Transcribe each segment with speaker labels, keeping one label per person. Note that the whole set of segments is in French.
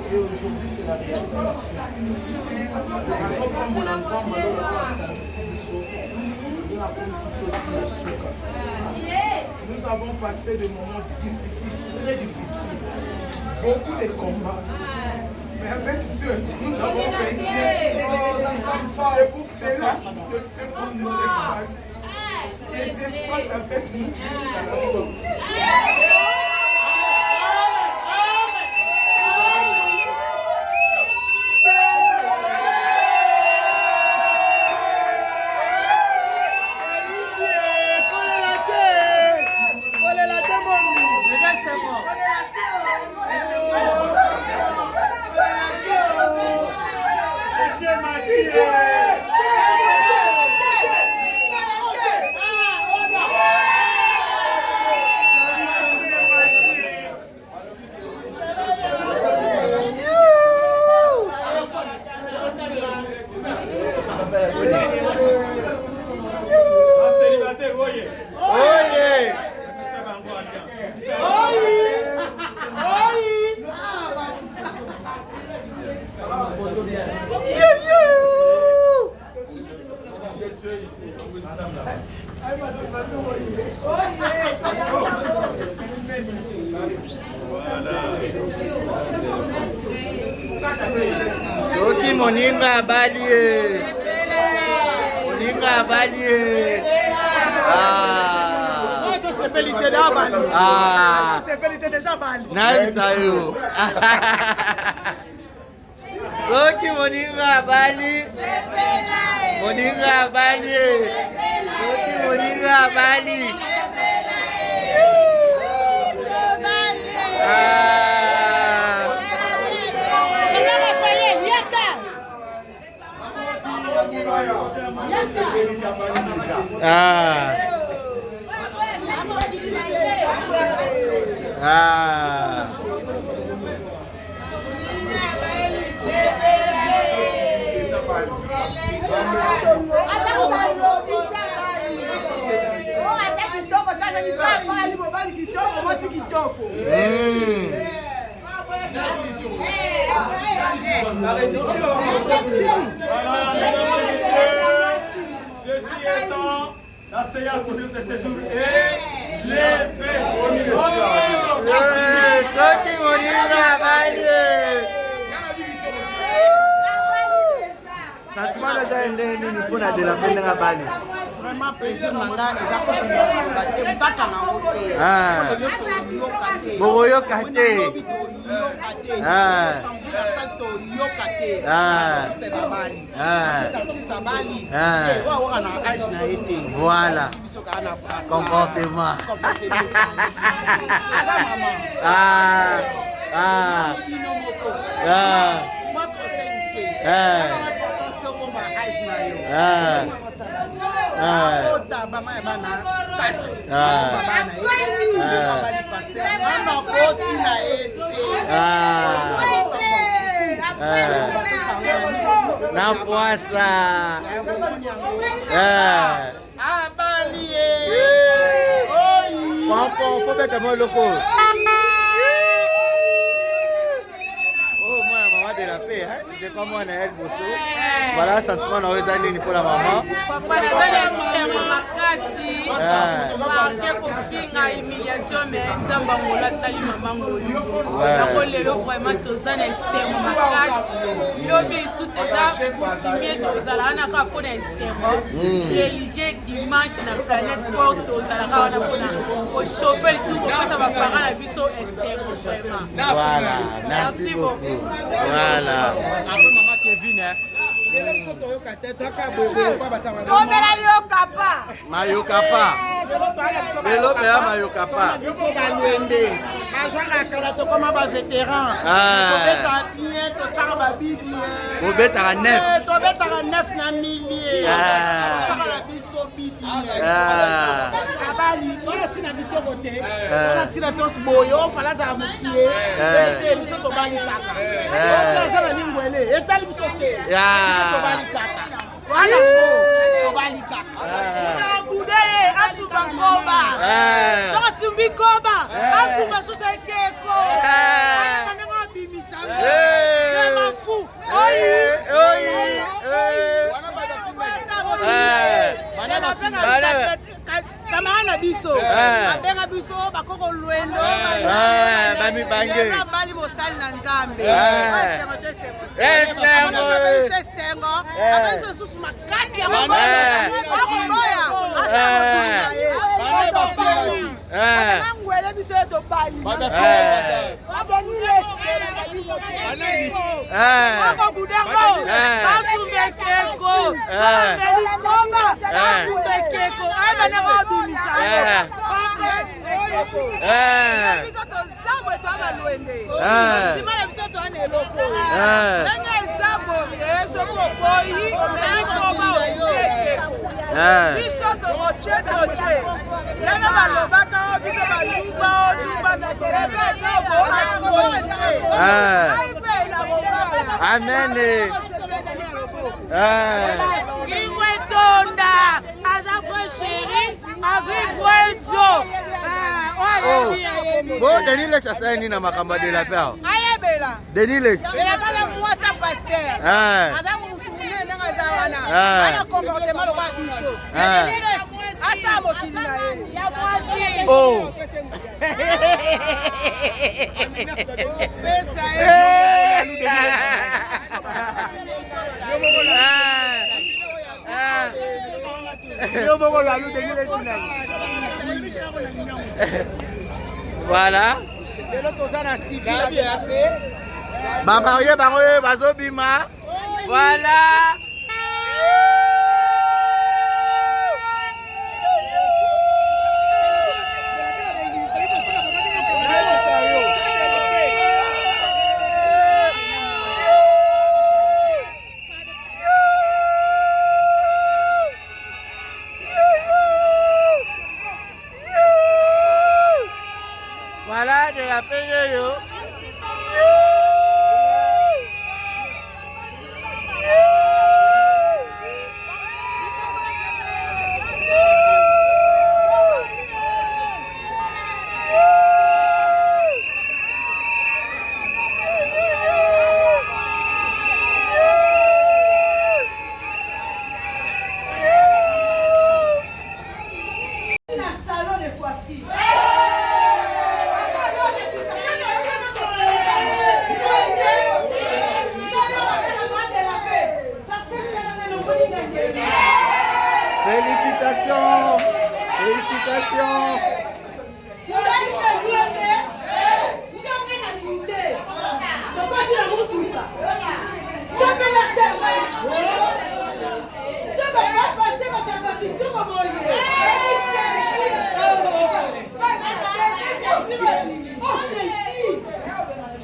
Speaker 1: Et aujourd'hui, c'est la réalisation. Nous avons passé des moments difficiles, très difficiles. Beaucoup de combats. Mais avec Dieu, nous avons vaincu. C'est pour cela que je fais prendre ces vagues. Que Dieu soit avec nous jusqu'à la fin.
Speaker 2: Soki moninga balie. Moninga balie. Naisayo. Soki moninga bali. Moninga bali. Soki moninga bali.
Speaker 3: Ceci étant, la séance pour ce séjour est levée.
Speaker 2: Sentiment de Ndenge pour la de la peine à Bali.
Speaker 4: Vraiment plaisir manga eza ko battre mbaka na hotel.
Speaker 2: Boroyo kate. Voilà. Comportement. Na puasa. Pampo, faut mettre mon loco. Oh, moi, maman de la paix, hein? J'ai pas moi, Naël Bosso. Voilà, sentiment dans les années pour la maman.
Speaker 5: Papa, marqué kofinga humiliation mais nzamba ngola sali mama ngoli nako lelo vraiment tozana esengo makasi lobi lisusu eza coutumier tozalaka na kaka mpona esengo religieux dimanche na planète force tozalaka wana mpona kochauffe lisusu kopesa baparent na biso esengo vraiment.
Speaker 2: Voilà, merci beaucoup. Voilà.
Speaker 3: Maman Kevin, hein?
Speaker 2: Mayokapa. Lelo bea mayokapa.
Speaker 4: Biso balwende. Azwaka kala to koma ba vétéran. Tobeta bien to tsaka ba bibi.
Speaker 2: Bobeta neuf.
Speaker 4: Tobeta neuf na millier. Tsaka la biso bibi. Abali, on tina bitoko te. On tina tos boyo, fala za mukie. Te biso to bali kaka. ebele etali biso te tobali kaka wana tobali kaka
Speaker 5: Budeye asuba koba soka sumbi koba asuba sosekeko kananga bimisa je m'en fous kamana biso abenga biso bakoko lwendo
Speaker 2: bami bange
Speaker 5: bali mosali na nzambe sengo abenso susu makasi ya ngwele biso to bali ako budango asumekeko asumekeko abana wabimisa biso tozambo etwabalwende simana biso toana eloko ndenge ezambo yesokoboyi omekikoba osumekeko biso tokoche ndenge balobaka o biso baluba oduba nazelebe etobo aipe na bobala
Speaker 2: amen
Speaker 5: ingwe tonda aza fwe sheri azifwe jo
Speaker 2: Bon, Denis laisse ça ni na makamba de la paix.
Speaker 5: ayebela
Speaker 2: Denis laisse.
Speaker 5: bela pala mwasa pasteur aza mutumune ndenge aza wana ana comportement lokwa biso asa mokili na ye ya mwasi
Speaker 2: Oh. Voilà. Bamarie bango bazobima. Voilà. Voilà de la paix yo. Félicitations. Félicitations.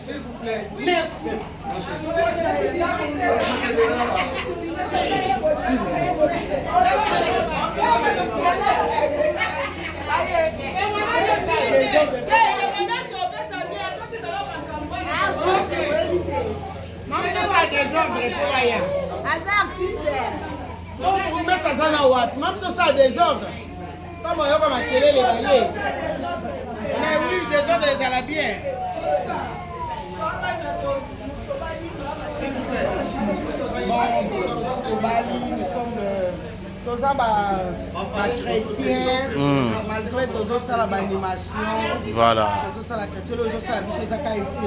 Speaker 1: S'il vous plaît.
Speaker 4: Merci. Désordre. Comme on a tiré les balais. Mais oui, désordre, ça va bien. Nous sommes tous chrétiens, malgré tous ça l'animation.
Speaker 2: Voilà.
Speaker 4: Tous ça la chrétien, tous ça la biche zaka ici.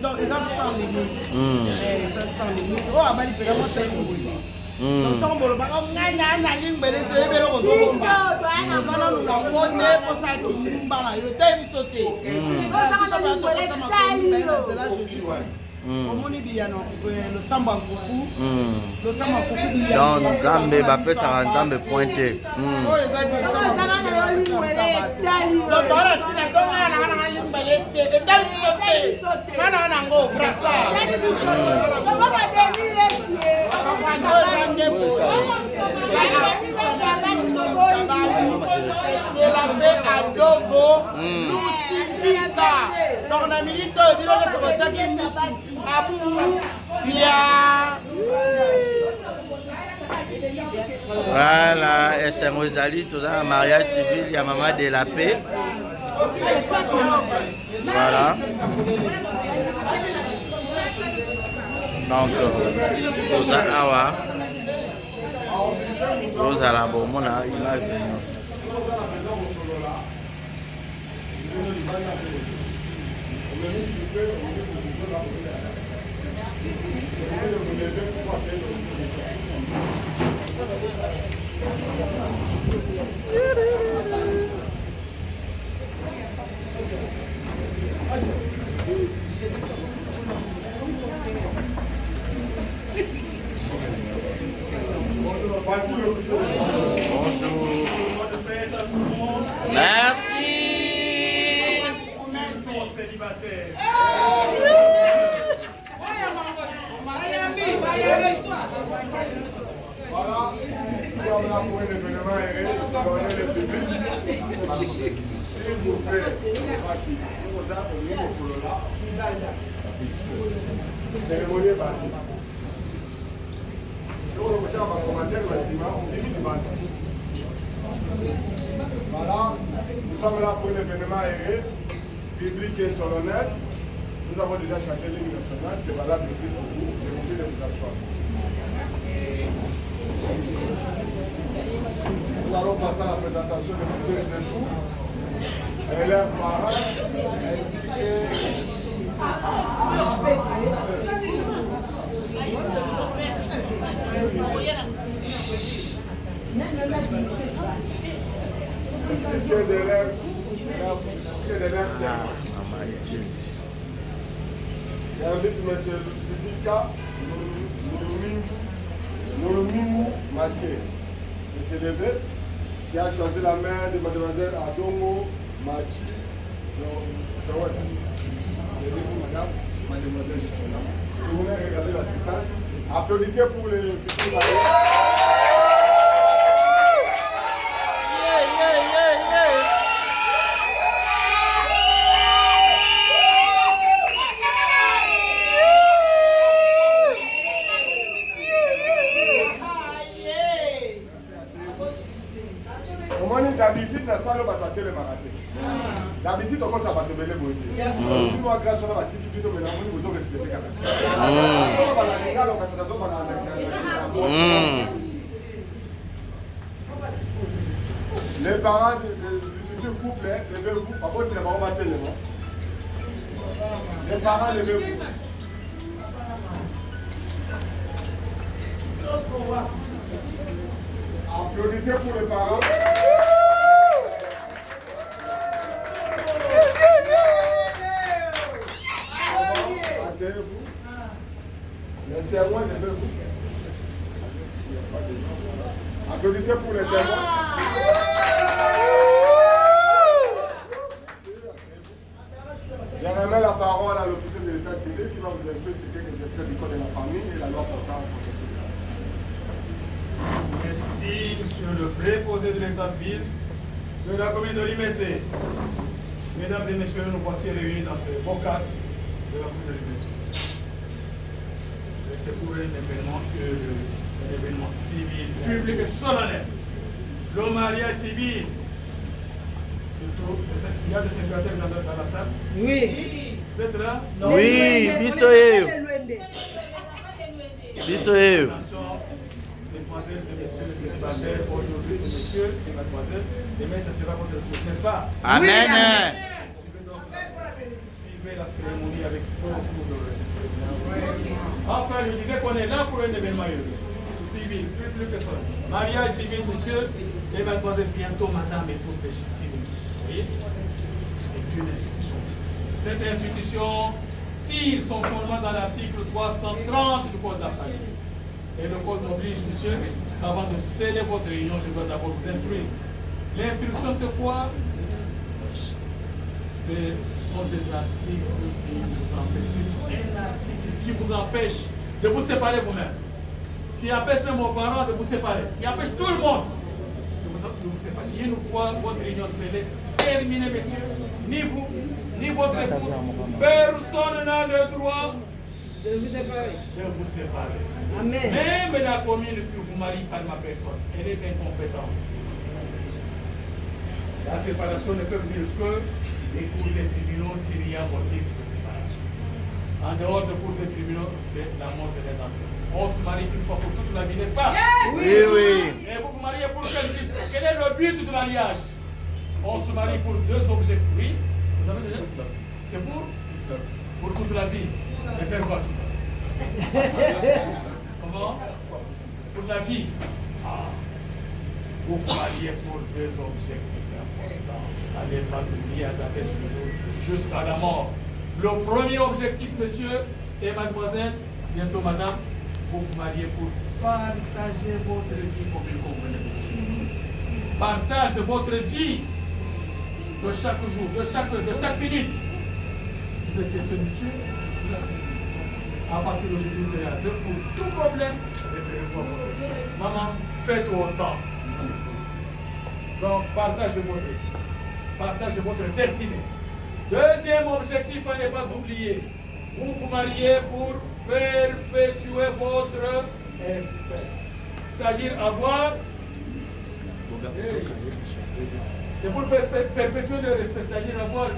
Speaker 4: Donc ils ont sans limite. Ils sont sans limite. Oh, abali vraiment c'est bon. Donc tant bon le baga nganya na limbele to ebelo ko so bomba. Kana nous na ngote pour ça qui mbala yo te bisoté. Ça va to ça ma ko là Jésus Christ. Omoni biyano le samba kuku. Le samba kuku biyano.
Speaker 2: Donc Nzambe ba pesa Nzambe pointé.
Speaker 4: Oh les amis, ça va na limbele tali. Donc ora tina tonga na limbele te tali bisoté. Mana na ngo brasa. Ko ba Denis Lesie. De la paix à Dogo, Lucifika, Donc na minute oyo bino nyonso botiaki misu abu ya.
Speaker 2: Voilà, esengo ezali toza na mariage civil ya maman de la Paix. Voilà. Donc toza awa tozala bomona image nyonso. Bonjour. Merci.
Speaker 1: Voilà, nous sommes là pour un événement aéré, pour donner le public. S'il vous plaît, cérémonie est partie. Voilà, nous sommes là pour un événement aéré, public et solennel. Nous avons déjà chanté l'hymne national, c'est valable aussi pour vous. Je vous prie de vous asseoir. Nous allons passer à la présentation de tous les époux, élèves parents, ainsi que j'invite M. Lucifika Nolomingou Mathieu de s'élever, qui a choisi la main de Mademoiselle Adongo Machi Joël. Madame, Mademoiselle Gisela. Vous voulez regarder l'assistance. Applaudissez pour les futurs mariés. D'habitude, la salle va tâter les marathons. D'habitude, on va te bêler pour dire. Si nous avons grâce à la petite vidéo, mais nous devons respecter quand même. Les parents du futur couple, levez-vous. Par contre, les parents vont battre les mains. Les parents, levez-vous. Applaudissez pour les parents. Asseyez-vous. Les témoins, levez-vous. Applaudissez pour les témoins. Je remets la parole à l'officier de l'état civil qui va vous expliquer ce qu'est les extraits du code de la famille et la loi portant en processus.
Speaker 3: Merci, monsieur le préposé de l'état civil de la commune de Limete. Mesdames et messieurs, nous voici réunis dans ce beau cadre de la commune de Limete. C'est pour un événement civil, public et solennel. Le mariage civil. Surtout, il y a des sénateurs dans la salle. Oui. Vous êtes là?
Speaker 2: Oui, Bissoye. Bissoye.
Speaker 3: Mesdemoiselles et messieurs les célibataires, aujourd'hui c'est messieurs et mademoiselles, demain ça sera votre tour, n'est-ce pas?
Speaker 2: Amen.
Speaker 3: Suivez la cérémonie avec beaucoup de respect. Enfin, je disais qu'on est là pour un événement civil, plus que ça. Mariage civil, monsieur et mademoiselle, bientôt madame et tout péché civil. Vous voyez? C'est une institution. Cette institution tire son fondement dans l'article 330 du Code de la famille. Et le code m'oblige, monsieur, avant de sceller votre réunion, je dois d'abord vous instruire. L'instruction, c'est quoi? Ce sont des articles qui vous empêchent. Un article qui vous empêche de vous séparer vous-même. Qui empêche même vos parents de vous séparer. Qui empêche tout le monde de vous séparer. Une fois votre réunion scellée, terminée, messieurs, ni vous, ni votre épouse, personne n'a le droit de vous séparer.
Speaker 4: Amen.
Speaker 3: Même la commune que vous mariez par ma personne, elle est incompétente. La séparation ne peut venir que des cours des tribunaux s'il y a motif de séparation. En dehors de cours des tribunaux, c'est la mort de l'un d'entre eux. On se marie une fois pour toute la vie, n'est-ce pas?
Speaker 2: Oui, oui.
Speaker 3: Et vous vous mariez pour quel but? Quel est le but du mariage? On se marie pour deux objets. Oui, vous avez déjà? C'est pour toute la vie. Et faire quoi? Comment? Pour la vie. Ah. Vous vous mariez pour deux objets, c'est important. Allez pas oublier à dater jusqu'à la mort. Le premier objectif, monsieur et mademoiselle, bientôt madame, vous vous mariez pour partager votre vie comme il convenait. Partage de votre vie de chaque jour, de chaque minute. Vous étiez ce monsieur, à partir d'aujourd'hui, c'est à deux pour tout problème. Référez-vous à votre vie. Maman, faites autant. Donc, partage de votre vie. Partage de votre destinée. Deuxième objectif à ne pas oublier. Vous vous mariez pour perpétuer votre espèce. C'est-à-dire avoir... C'est pour perpétuer leur espèce, c'est-à-dire avoir...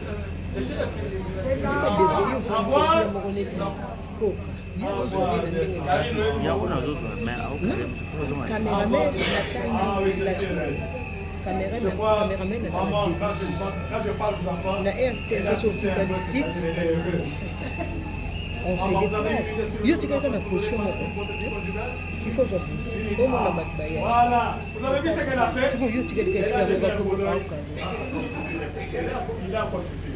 Speaker 4: Caméraman,
Speaker 3: quand je parle aux enfants,
Speaker 4: la RTL sorti par les fixes. On se déplace. Yo tu quelqu'un a position il faut jouer. Au moins la batbaya.
Speaker 3: Voilà. Vous avez vu ce qu'elle a fait?
Speaker 4: Yo tu quelqu'un qui va pour
Speaker 3: il a consulté.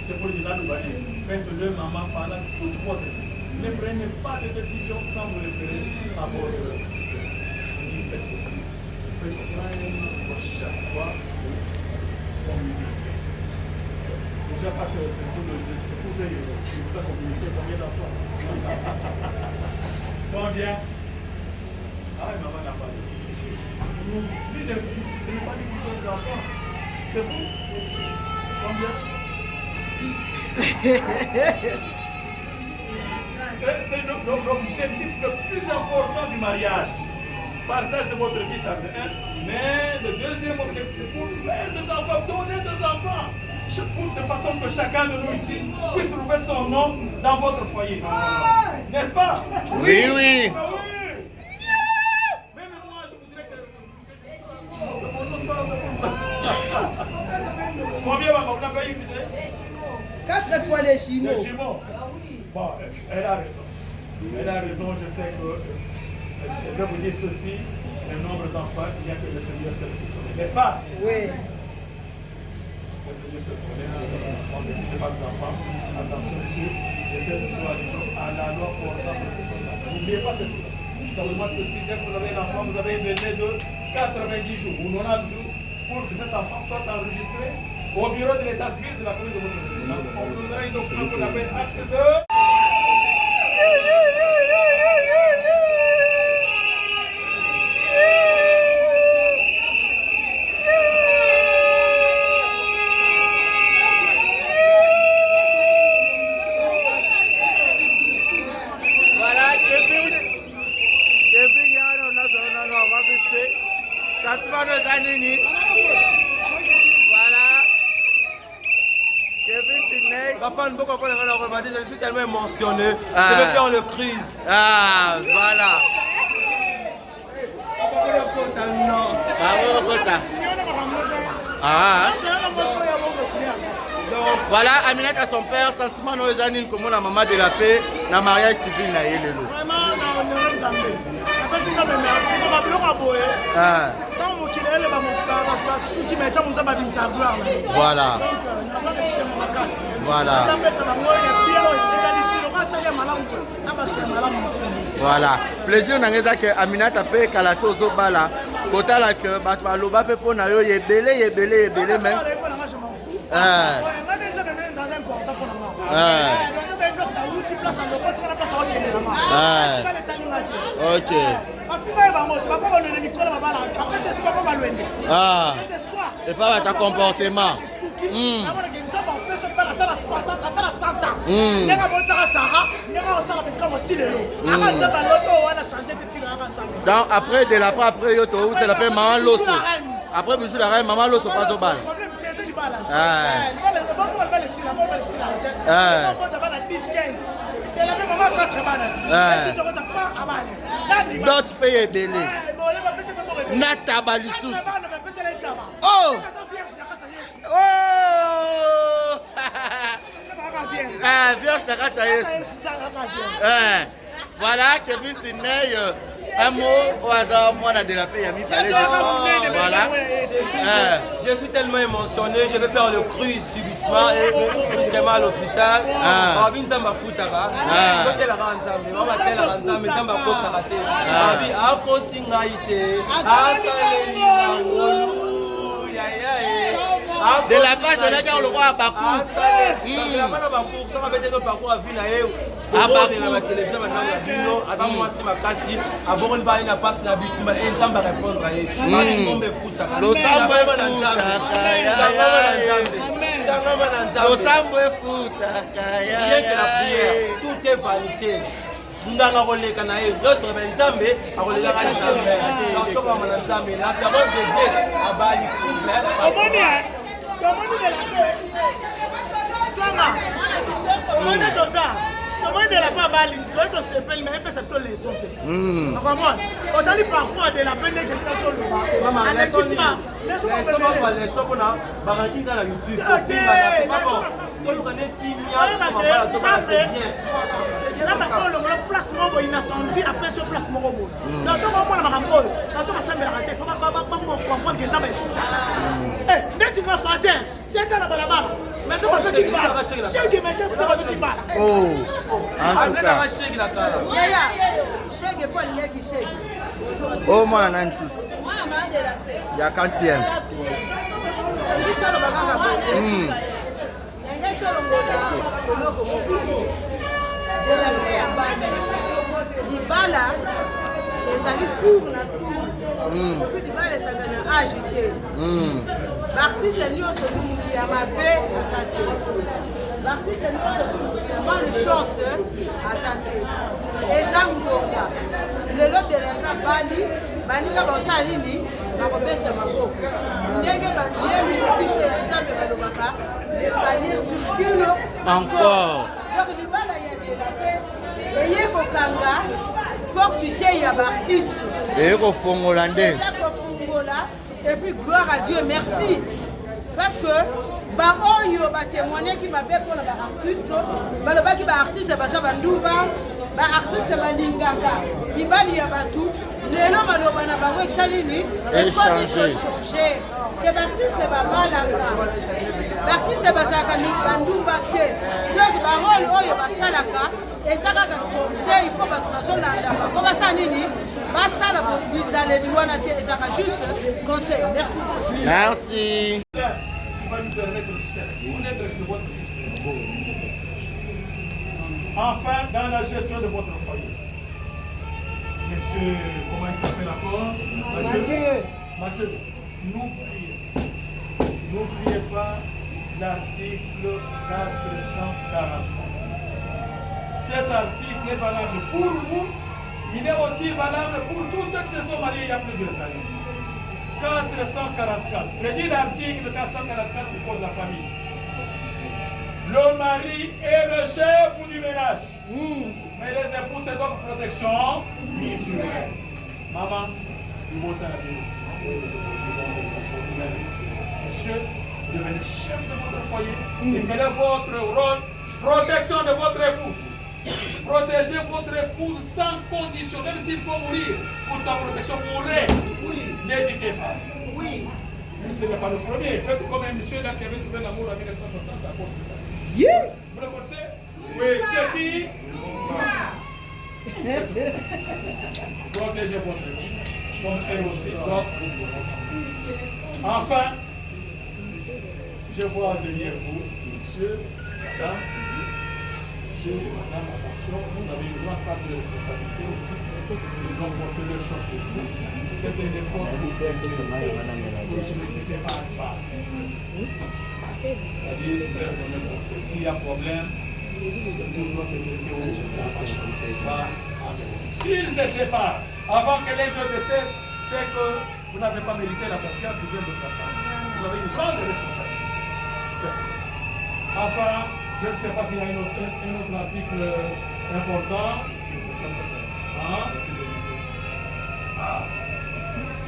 Speaker 3: C'est pour dire là nous allons faites-le maman pendant toute votre vie. Ne prenez pas de décision sans vous référer à votre vie. Faites possible. Faites pour chaque fois communiquer. Déjà pas ce coup de vous a communiqué combien d'enfants? Combien? Ah, maman n'a pas dit. Ce n'est pas lui qui donne des enfants. C'est vous? Combien? C'est l'objectif le plus important du mariage. Partage de votre vie, ça c'est un. Mais le deuxième objectif, c'est pour faire des enfants, donner des enfants. De façon que chacun de nous ici puisse trouver son nom dans votre foyer. N'est-ce pas?
Speaker 2: Oui, oui.
Speaker 3: Même moi, je voudrais que mon nom soit... Combien, maman? Vous n'avez pas eu une idée?
Speaker 4: 4 fois les jumeaux.
Speaker 3: Les jumeaux. Bon, elle a raison. Elle a raison, je sais que... Elle veut vous dire ceci, le nombre d'enfants, il n'y a que le Seigneur seul qui connaît. N'est-ce pas?
Speaker 4: Oui.
Speaker 3: Le Seigneur seul connaît. On ne décide pas des enfants. Attention, monsieur, j'essaie de voir les gens à la loi portant protection de l'enfant. N'oubliez pas cette chose. Ça vous demande ceci, dès que vous avez un enfant, vous avez un délai de 90 jours ou 90 jours pour que cet enfant soit enregistré au bureau de l'état civil de la commune de votre ville. On vous donnera un document qu'on appelle acte de...
Speaker 6: Je suis tellement émotionné, je vais faire le crise.
Speaker 2: Ah, voilà. Ah. Donc, voilà, Aminata à son père, sentiment no ezani comme la maman de la paix, na mariage civil na yelelo.
Speaker 4: Vraiment, on est en merci pour la bloc à
Speaker 2: voilà. Voilà. Voilà. Plaisir nangeza que Aminata pe kalato zobala. Botala que bataloba pe pona yo yebele mais ok. Ah. Et pas ta comportement.
Speaker 4: Ndenge botala Sarah, ndenge osala comme tilelo. Aka nzamba loto wana changer de tilo aka nzamba.
Speaker 2: Donc après de la part après yo to c'est la paix maman loso. Après bisou la reine maman loso pas au bal. Ah. D'autres pays belé. Nata balisou. Oh. Oh. Ah, vierge de voilà, Kevin Sidney, un mot au hasard, moi, on a dérapé, il y a mis palais. Voilà.
Speaker 6: Je suis tellement émotionné, je vais faire le cru subitement et brusquement à l'hôpital. Babi nzamba futaka. Côté la ranzambe, maman telle la ranzambe, nzamba ko sarate. Babi ako singaite. Asaleli ngolu. Ya ya.
Speaker 2: De la base de la guerre, le roi à Bakou.
Speaker 6: De la base de Bakou, ça va mettre nos parcours à vie na yeu. Abonne la télévision maintenant la bino, azam Muasi makasi, abonne ba ina passe na bitu ma nzamba répondre à yé. Mani ngombe futa.
Speaker 2: Lo sambo futa kaya. Lo sambo futa kaya.
Speaker 6: Rien que la prière, tout est vanité. Ndanga koleka na yé, yo se ben nzambe, akolela ka nzambe. Donc to ba na nzambe, la parole de Dieu abali couple.
Speaker 4: Domoni de la paix. Songa. Domoni de ça. Comment de la part bali, tu dois te séparer mais perception les sont. Comment? On t'a dit parfois de la peine que tu as sur le bas.
Speaker 6: Maman, les sons na baranki dans la YouTube. C'est pas bon. On connaît qui
Speaker 4: ça va le placement inattendu après ce placement robot. Donc comment on a marqué? Donc on s'est mis à rater. Faut pas comprendre que ça va exister. Eh, dès que tu vas faire, c'est dans la balabala. Maintenant on peut s'y parler. Chez qui maintenant on peut s'y parler.
Speaker 2: Oh. En tout cas. Oh moi on a une chose. Il y a 40e.
Speaker 7: Libala ezali cour na tour puis libala ezalaka na agité baartiste nyonso mingi ya mabe aza te baartiste nyonso ya malchance aza te eza ngonga lelo deleka bali baninga basala nini bakobeta maboko ndenge badiemi biso ya nzambe balobaka epanie surkilo
Speaker 2: encore
Speaker 7: donc libala ya delaka eye kokanga porte te ya baartiste
Speaker 2: eye kofongola nde
Speaker 7: eza kofongola et puis gloire à Dieu merci parce que baoyo batémoignaki mabe mpona baartiste balobaki baartiste baza banduba baartiste balingaka libali ya batu lelo maloba na bango ekisali nini
Speaker 2: échanger
Speaker 7: ke baartiste bamalaka baartiste bazalaka bandumba te donc barole oyo basalaka eza kaka conseil mpo bato bazolanda bango basala nini basala bizaleli wana te ezaka juste conseil merci
Speaker 2: merci
Speaker 3: qui va nous permettre de connaître votre fils. Enfin, dans la gestion de votre foyer. Monsieur, comment il s'appelle encore? Mathieu, n'oubliez pas l'article 440. Cet article est valable pour vous, il est aussi valable pour tous ceux qui se sont mariés il y a plusieurs années. 444. Que dit l'article 444 du Code de la famille? Le mari est le chef du ménage. Mais les époux, c'est donc protection mutuelle. Maman, du Botala. Monsieur, devenez chef de votre foyer. Et quel est votre rôle? Protection de votre épouse. Protégez votre épouse sans condition. Même s'il faut mourir pour sa protection, mourrez. Oui. N'hésitez pas. Oui. Ce n'est pas le premier. Faites comme un monsieur là qui avait trouvé l'amour en 1960 à Portugal. Yeah. Vous le connaissez? Oui. C'est qui? Protégez votre épouse. Comme elle aussi doit vous. Enfin, je vois derrière vous, monsieur, madame. Monsieur, madame, attention, vous avez une grande part de responsabilité aussi. Ils ont porté leur chance sur vous. Faites un effort pour que je ne se passe pas. C'est-à-dire, s'il y a un problème, S'ils se séparent avant que l'un d'eux décède, c'est que vous n'avez pas mérité la confiance qui vient de votre femme. Vous avez une grande responsabilité. Enfin, je ne sais pas s'il y a un autre article important.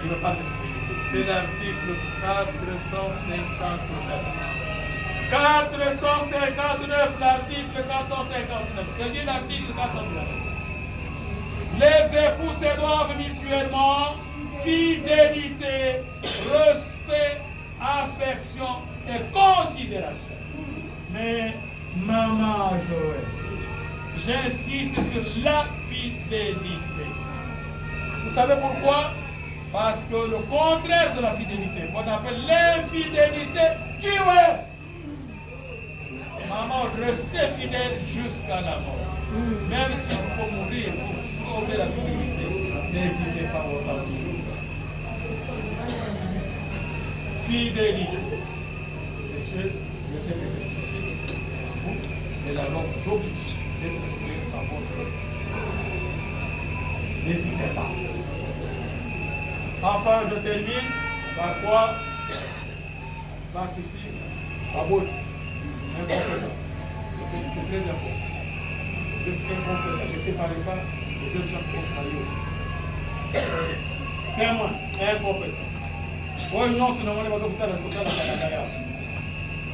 Speaker 3: Il me parle de fidélité. C'est l'article 459. 459, l'article 459. Je dis l'article 459. Les époux se doivent mutuellement fidélité, respect, affection et considération. Mais, maman Joël, j'insiste sur la fidélité. Vous savez pourquoi? Parce que le contraire de la fidélité, qu'on appelle l'infidélité, tuer. Maman, restez fidèle jusqu'à la mort. Même s'il faut mourir pour sauver la fidélité, n'hésitez pas autant. Fidélité. Messieurs, je sais que c'est difficile pour vous, mais la langue d'oblige d'être fidèle à votre. N'hésitez pas. Enfin, je termine par quoi? Par ceci, la beauté. Incompétent. C'est très important. Vous êtes incompétent. Ne séparez pas les jeunes gens qui vont travailler aujourd'hui. Témoin, incompétent.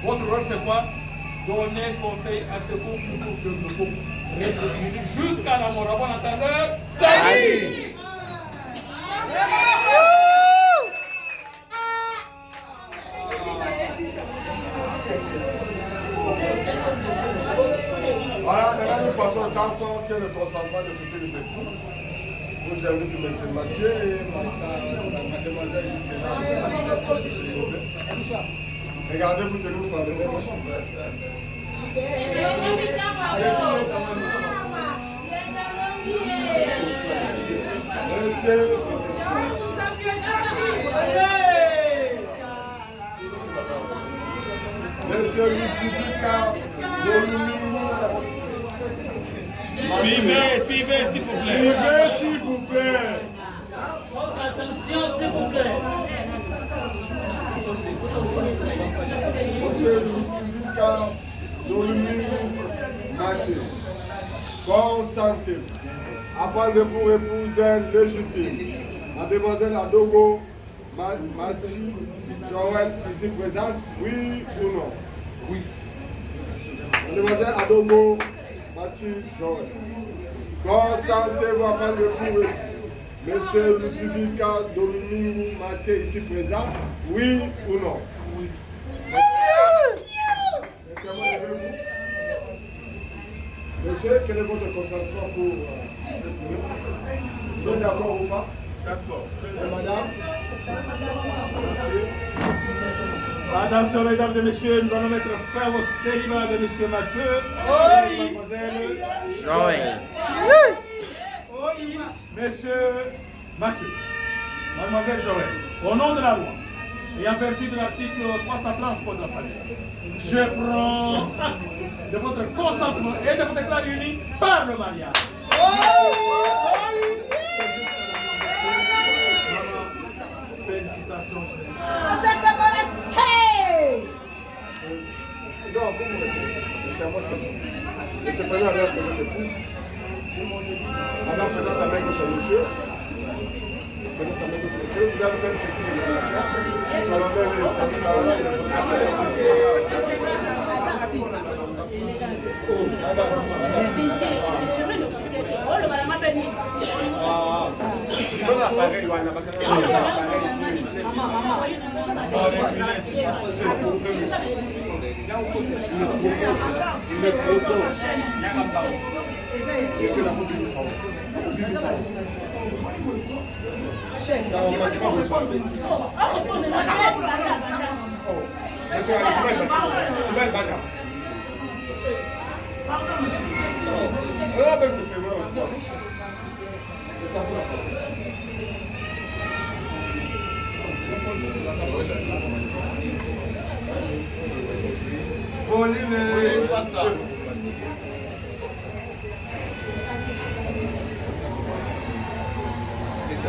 Speaker 3: Votre rôle, c'est quoi? Donner conseil à ce couple pour que le couple reste uni jusqu'à la mort. À bon entendeur, salut!
Speaker 8: Voilà, maintenant nous passons au temps fort qui est le consentement de toutes les époux. Vous j'invite M. Mathieu et mademoiselle jusque-là. Regardez, vous tenez par le même. Monsieur Lucifika,
Speaker 3: Suivez, s'il vous plaît.
Speaker 8: Suivez, s'il vous plaît.
Speaker 3: Votre attention, s'il vous plaît.
Speaker 8: Monsieur Lucifika, Mathieu, consentez-vous à prendre pour épouse légitime mademoiselle Adogo Machi Joël ici présente, oui ou non? Oui. Mademoiselle Adogo Machi Joël, consentez-vous à prendre pour épouse Monsieur Lucifika Domingo Mathieu ici présent, oui ou non? Oui. Monsieur, quel est votre consentement pour cette union? Vous êtes d'accord ou pas? D'accord. Et madame? Merci.
Speaker 3: Attention, mesdames et messieurs, nous allons mettre fin au célibat de monsieur Mathieu. Oui. Mademoiselle
Speaker 2: Joël.
Speaker 3: Oui. Monsieur Mathieu. Mademoiselle Joël. Au nom de la loi et en vertu de l'article 330 Code de la famille, je prends acte de votre consentement et de vous déclarer unis par le mariage. Félicitations.
Speaker 8: Non, vous me laissez. Moi, c'est bon. C'est pas là, reste avec l'épouse. Madame présente avec le monsieur. Vous allez faire une technique de ça va faire
Speaker 3: Volume.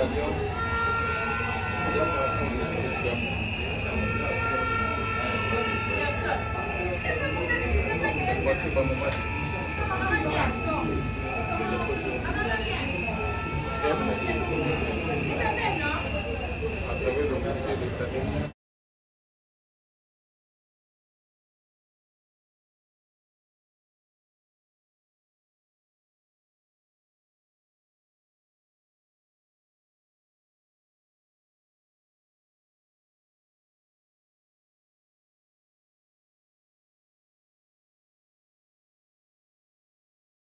Speaker 9: l'alliance. Moi, c'est pas mon match. À travers l'officier de classe.